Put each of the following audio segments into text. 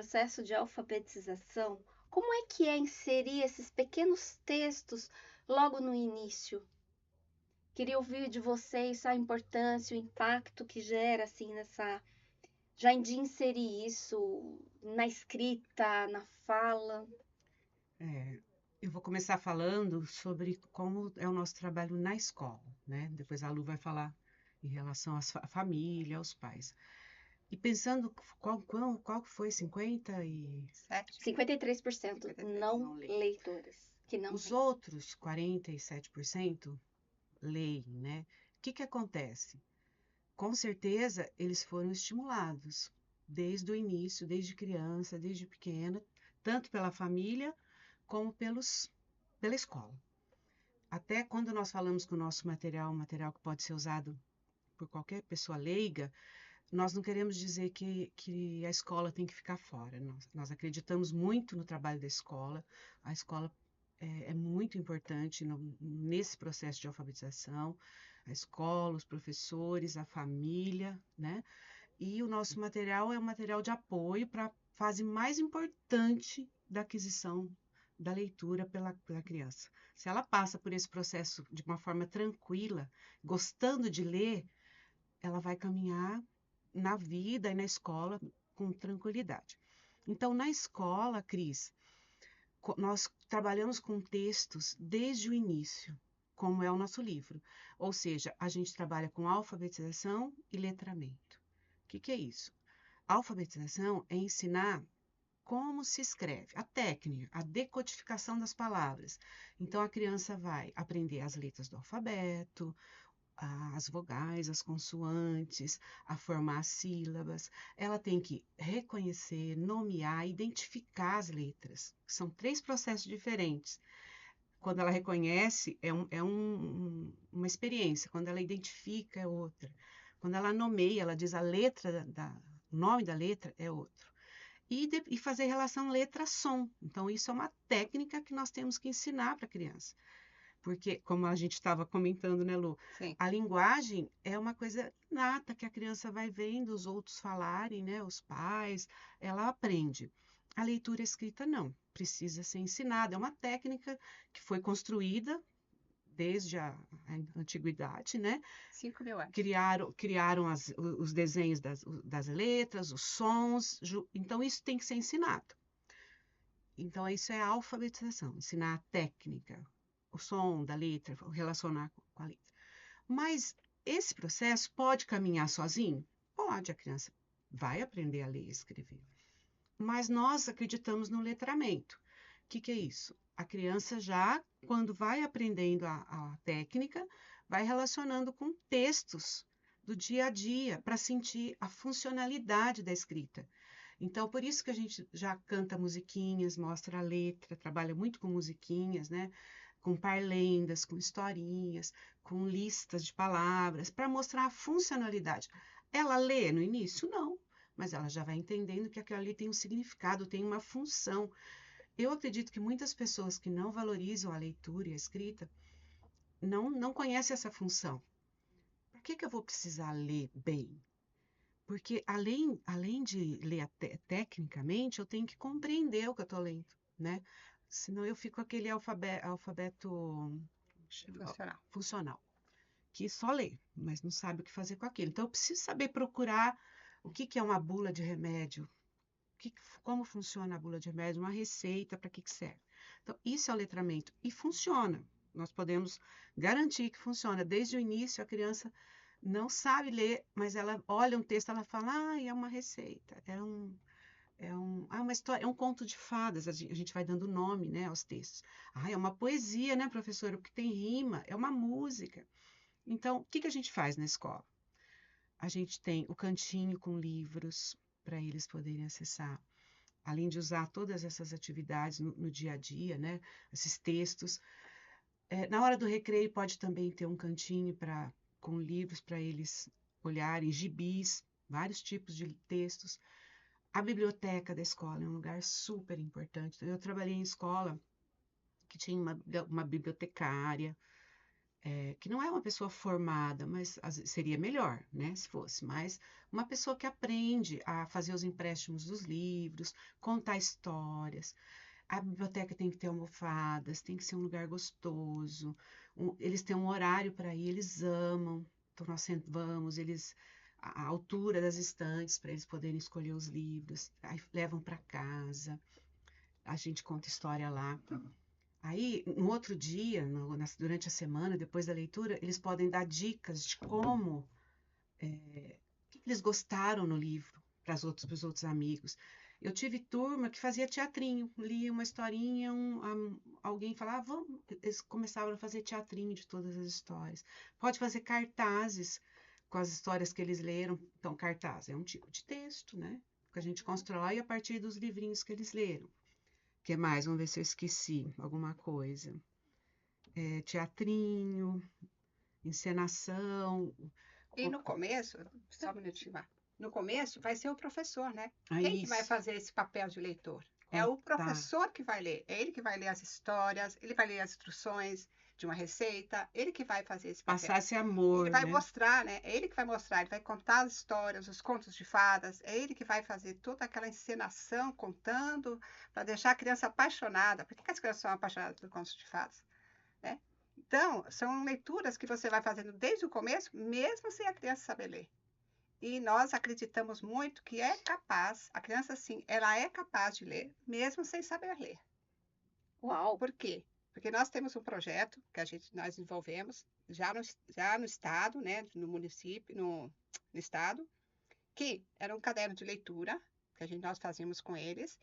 processo de alfabetização, como é que é inserir esses pequenos textos logo no início? Queria ouvir de vocês a importância, o impacto que gera, assim, já de inserir isso na escrita, na fala. Eu vou começar falando sobre como é o nosso trabalho na escola, né? Depois a Lu vai falar em relação à família, aos pais. E pensando qual foi 7? 53% 53. não não lê. leitores, que não Os leem. outros 47% leem, né? O que acontece? Com certeza eles foram estimulados desde o início, desde criança, desde pequena, tanto pela família como pela escola. Até quando nós falamos que o nosso material é um material que pode ser usado por qualquer pessoa leiga, nós não queremos dizer que a escola tem que ficar fora. Nós acreditamos muito no trabalho da escola. A escola é muito importante nesse processo de alfabetização. A escola, os professores, a família, né? E o nosso material é um material de apoio para a fase mais importante da aquisição da leitura pela criança. Se ela passa por esse processo de uma forma tranquila, gostando de ler, ela vai caminhar na vida e na escola com tranquilidade. Então, na escola, Cris, nós trabalhamos com textos desde o início, como é o nosso livro. Ou seja, a gente trabalha com alfabetização e letramento. O que é isso? Alfabetização é ensinar como se escreve, a técnica, a decodificação das palavras. Então, a criança vai aprender as letras do alfabeto, as vogais, as consoantes, a formar sílabas. Ela tem que reconhecer, nomear, identificar as letras. São 3 processos diferentes. Quando ela reconhece, uma experiência. Quando ela identifica, é outra. Quando ela nomeia, ela diz a letra, o nome da letra, é outro. E fazer relação letra-som. Então, isso é uma técnica que nós temos que ensinar para a criança. Porque, como a gente estava comentando, né, Lu? Sim. A linguagem é uma coisa inata que a criança vai vendo os outros falarem, né? Os pais, ela aprende. A leitura escrita não, precisa ser ensinada. É uma técnica que foi construída desde a antiguidade, né? 5.000 anos. Criaram os desenhos das letras, os sons, então isso tem que ser ensinado. Então, isso é a alfabetização, ensinar a técnica, o som da letra, relacionar com a letra. Mas esse processo pode caminhar sozinho? Pode, a criança vai aprender a ler e escrever. Mas nós acreditamos no letramento. O que é isso? A criança já, quando vai aprendendo a técnica, vai relacionando com textos do dia a dia para sentir a funcionalidade da escrita. Então, por isso que a gente já canta musiquinhas, mostra a letra, trabalha muito com musiquinhas, né? Com parlendas, com historinhas, com listas de palavras, para mostrar a funcionalidade. Ela lê no início? Não, mas ela já vai entendendo que aquilo ali tem um significado, tem uma função. Eu acredito que muitas pessoas que não valorizam a leitura e a escrita não conhecem essa função. Por que eu vou precisar ler bem? Porque além de ler tecnicamente, eu tenho que compreender o que eu estou lendo, né? Senão eu fico aquele alfabeto Funcional. funcional, que só lê, mas não sabe o que fazer com aquilo. Então eu preciso saber procurar o que é uma bula de remédio, como funciona a bula de remédio, uma receita, para que serve. Então, isso é o letramento. E funciona. Nós podemos garantir que funciona. Desde o início, a criança não sabe ler, mas ela olha um texto, ela fala, é uma receita, uma história, é um conto de fadas, a gente vai dando nome, né, aos textos. É uma poesia, né, professora, porque tem rima, é uma música. Então, o que a gente faz na escola? A gente tem o cantinho com livros para eles poderem acessar. Além de usar todas essas atividades no dia a dia, né, esses textos. Na hora do recreio pode também ter um cantinho com livros para eles olharem, gibis, vários tipos de textos. A biblioteca da escola é um lugar super importante. Eu trabalhei em escola que tinha uma bibliotecária, que não é uma pessoa formada, mas seria melhor, né, se fosse, mas uma pessoa que aprende a fazer os empréstimos dos livros, contar histórias. A biblioteca tem que ter almofadas, tem que ser um lugar gostoso, eles têm um horário para ir, eles amam, então nós vamos, a altura das estantes para eles poderem escolher os livros, aí levam para casa, a gente conta história lá. Aí, no outro dia, durante a semana, depois da leitura, eles podem dar dicas de como, o que eles gostaram no livro para os outros amigos. Eu tive turma que fazia teatrinho, lia uma historinha, alguém falava, vamos, eles começavam a fazer teatrinho de todas as histórias. Pode fazer cartazes com as histórias que eles leram. Então, cartaz é um tipo de texto, né? Que a gente constrói a partir dos livrinhos que eles leram. O que mais? Vamos ver se eu esqueci alguma coisa. Teatrinho, encenação. E no começo, só um minutinho lá. No começo vai ser o professor, né? Ah, Quem que vai isso. fazer esse papel de leitor? É o professor que vai ler. É ele que vai ler as histórias, ele vai ler as instruções de uma receita, ele que vai fazer esse papel. Passar esse amor, ele vai né? mostrar, né? É ele que vai mostrar, ele vai contar as histórias, os contos de fadas, é ele que vai fazer toda aquela encenação, contando, para deixar a criança apaixonada. Por que as crianças são apaixonadas por contos de fadas? Né? Então, são leituras que você vai fazendo desde o começo, mesmo sem a criança saber ler. E nós acreditamos muito que é capaz, a criança, sim, ela é capaz de ler, mesmo sem saber ler. Uau! Por quê? Porque nós temos um projeto que nós desenvolvemos já no estado, né, no município, no estado, que era um caderno de leitura que nós fazíamos com eles.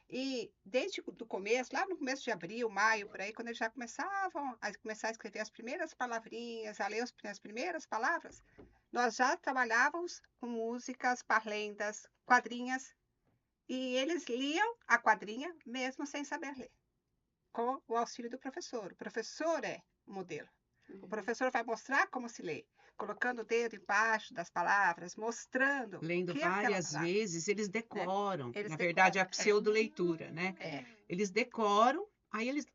E desde o começo, lá no começo de abril, maio, por aí, quando eles já começavam a escrever as primeiras palavrinhas, a ler as primeiras palavras, nós já trabalhávamos com músicas, parlendas, quadrinhas, e eles liam a quadrinha mesmo sem saber ler, com o auxílio do professor. O professor é o modelo. O professor vai mostrar como se lê, colocando o dedo embaixo das palavras, mostrando. Lendo várias vezes, eles decoram. Eles Na verdade, decoram. a pseudo-leitura, né? Eles decoram, aí eles,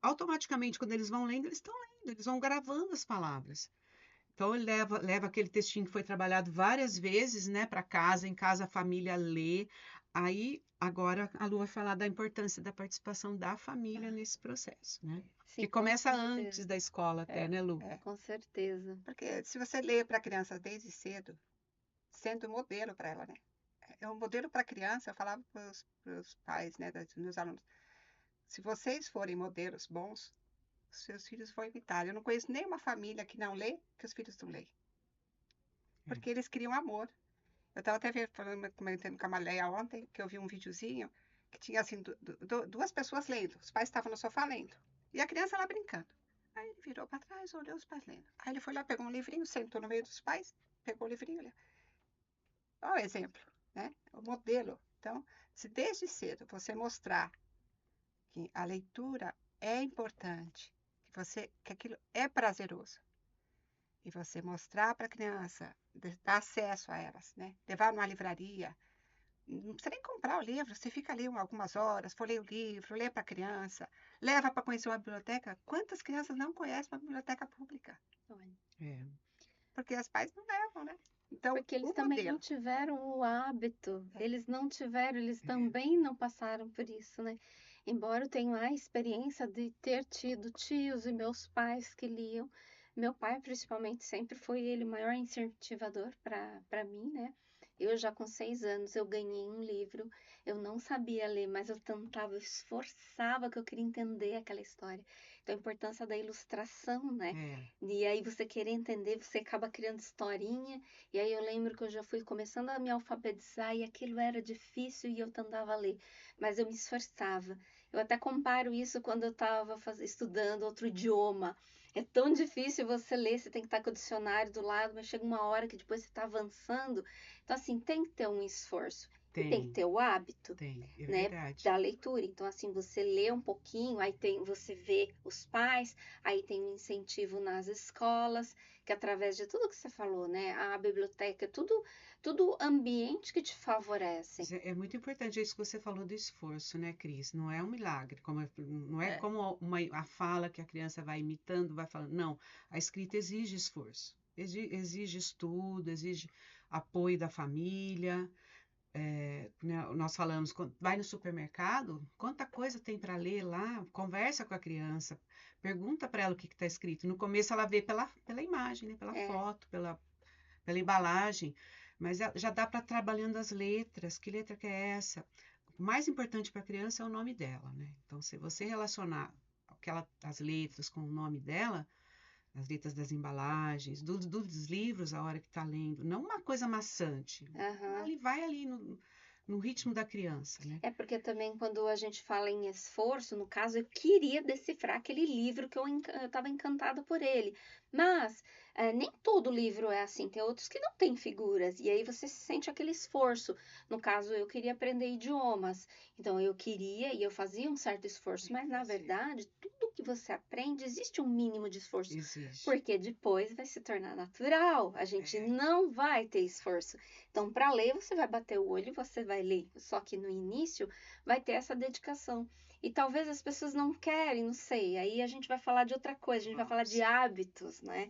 automaticamente, quando eles vão lendo, eles estão lendo, eles vão gravando as palavras. Então, ele leva aquele textinho que foi trabalhado várias vezes, né, para casa, em casa a família lê. Aí, agora, a Lu vai falar da importância da participação da família nesse processo, né? Sim, que começa antes da escola até, né, Lu? Com certeza. Porque se você lê para a criança desde cedo, sendo modelo para ela, né? É um modelo para a criança, eu falava para os pais, né, dos meus alunos, se vocês forem modelos bons, seus filhos vão imitar. Eu não conheço nenhuma família que não lê, que os filhos não leem. Porque eles criam amor. Eu estava até comentando com a Maléia ontem, que eu vi um videozinho, que tinha, assim, duas pessoas lendo. Os pais estavam no sofá lendo. E a criança lá brincando. Aí ele virou para trás, olhou os pais lendo. Aí ele foi lá, pegou um livrinho, sentou no meio dos pais, pegou o livrinho, olhou. Olha o exemplo, né? O modelo. Então, se desde cedo você mostrar que a leitura é importante, que aquilo é prazeroso, e você mostrar para a criança, dar acesso a elas, né? Levar numa livraria, não precisa nem comprar o livro, você fica ali algumas horas, folheia o livro, lê para a criança, leva para conhecer uma biblioteca. Quantas crianças não conhecem uma biblioteca pública? Porque os pais não levam, né? Então, porque eles também não tiveram o hábito, eles também não passaram por isso, né? Embora eu tenha a experiência de ter tido tios e meus pais que liam, meu pai principalmente sempre foi ele o maior incentivador para mim, né? Eu já com 6 anos eu ganhei um livro, eu não sabia ler, mas eu tentava, eu esforçava que eu queria entender aquela história. Então a importância da ilustração, né? E aí você querer entender, você acaba criando historinha. E aí eu lembro que eu já fui começando a me alfabetizar e aquilo era difícil e eu tentava ler, mas eu me esforçava. Eu até comparo isso quando eu estava estudando outro idioma. É tão difícil você ler, você tem que estar com o dicionário do lado, mas chega uma hora que depois você está avançando. Então, assim, tem que ter um esforço. E tem que ter o hábito, é né, verdade. da leitura. Então, assim, você lê um pouquinho, aí você vê os pais, aí tem um incentivo nas escolas, que através de tudo que você falou, né, a biblioteca, tudo ambiente que te favorece. Mas é muito importante isso que você falou do esforço, né, Cris? Não é um milagre, não é É. como a fala que a criança vai imitando, vai falando. Não, a escrita exige esforço, exige estudo, exige apoio da família. Né, nós falamos, vai no supermercado, quanta coisa tem para ler lá, conversa com a criança, pergunta para ela o que está escrito. No começo ela vê pela imagem, né, pela É, foto, pela embalagem, mas já dá para trabalhando as letras, que letra que é essa? O mais importante para a criança é o nome dela, né? Então, se você relacionar as letras com o nome dela, as letras das embalagens, dos livros, a hora que está lendo, não uma coisa maçante, aham. vai ali no ritmo da criança, né? É porque também quando a gente fala em esforço, no caso, eu queria decifrar aquele livro que eu estava encantada por ele. Mas nem todo livro é assim, tem outros que não têm figuras, e aí você sente aquele esforço. No caso, eu queria aprender idiomas, então eu queria e eu fazia um certo esforço, Tem que mas na fazer. verdade, tudo que você aprende, existe um mínimo de esforço, Existe. porque depois vai se tornar natural, a gente É, não vai ter esforço. Então, para ler, você vai bater o olho e você vai ler. Só que no início vai ter essa dedicação. E talvez as pessoas não querem, não sei. Aí a gente vai falar de outra coisa, a gente vai falar de vamos. hábitos, né?